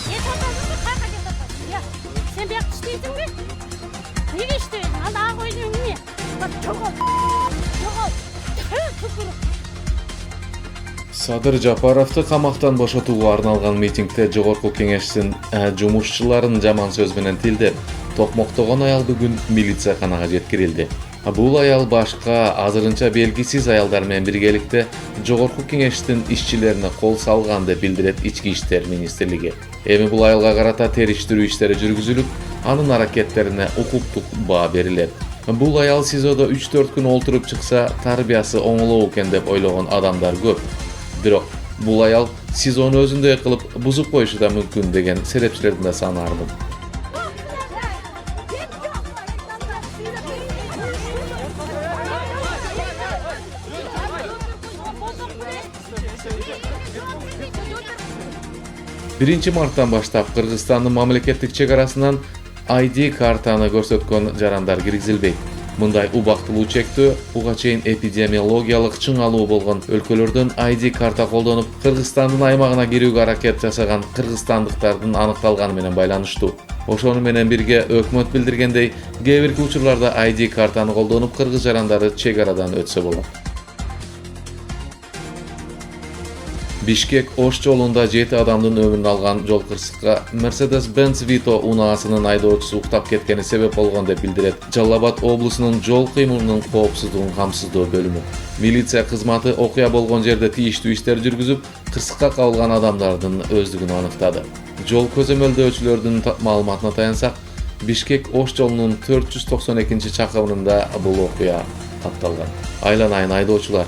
Geç oturdun kalka geç oturdun. Ya sen bir yakış değildin mi? Niye iştiydin? Allah'a koyduğun niye? Bak çok ol. Çok ol. Tükürüm. Садыр Жапаровду камактан бошотууга арналган митингде Жогорку Кеңештин жумушчуларын жаман сөз менен тилдеп, токмоктогон аял бүгүн милицияканага жеткирилди. Бул аял башка азырынча белгисиз аялдар менен биргеликте Жогорку Кеңештин ишчилерине кол салган деп билдирет Ички иштер министрлиги. Эми бул аялга карата териштирүү иштери жүргүзүлүп, анын аракеттерине укуктук баа берилет. Бул аял СИЗОдо 3-4 күн олтуруп чыкса, тарбиясы оңолоо экен деп ойлогон адамдар көп. Бирок бул аял СИЗОну өзүндөй кылып бузуп коюшу да мүмкүн деген серепчилердин да саны ардым. Биринчи марттан баштап Кыргызстандын мамлекеттик чек арасынан ID картаны көрсөткөн жарандар киргизилбейт. Мындай убактылуу чектөө буга чейин эпидемиологиялык чыңалуу болгон өлкөлөрдөн ID карта колдонуп Кыргызстандын аймагына кирүүгө аракет жасаган кыргызстандыктардын аныкталганы менен байланыштуу. Ошону менен бирге өкмөт билдиргендей, кээ бирки учурларда ID картаны колдонуп кыргыз жарандары чек арадан өтсө болот. Бишкек-Ош жолунда 7 адамдын өмүрүн алган жол кырсыкка Mercedes-Benz Vito унаасынын айдоочусу уктап кеткени себеп болгон деп билдирет Жалал Абад облусунун жол кыймылынын коопсуздугун камсыздоо бөлүмү. Милиция кызматы окуя болгон жерде тийиштүү иштер жүргүзүп, кырсыкка кабылган адамдардын өздүгүн аныктады. Жол көзөмөлдөөчүлөрдүн маалыматына таянсак, Бишкек-Ош жолунун 492-чакырымында бул окуя катталган. Айланайын айдоочулар,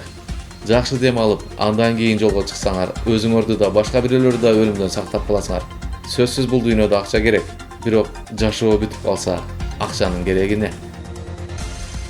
жакшы дем алып, андан кийин жолго чыксаңар, өзүңөрдү да башка бирөөлөрдү да өлүмдөн сактап каласыңар. Сөзсүз бул дүйнөдө акча керек, бирок жашоо бүтүп калса, акчанын кереги эмне?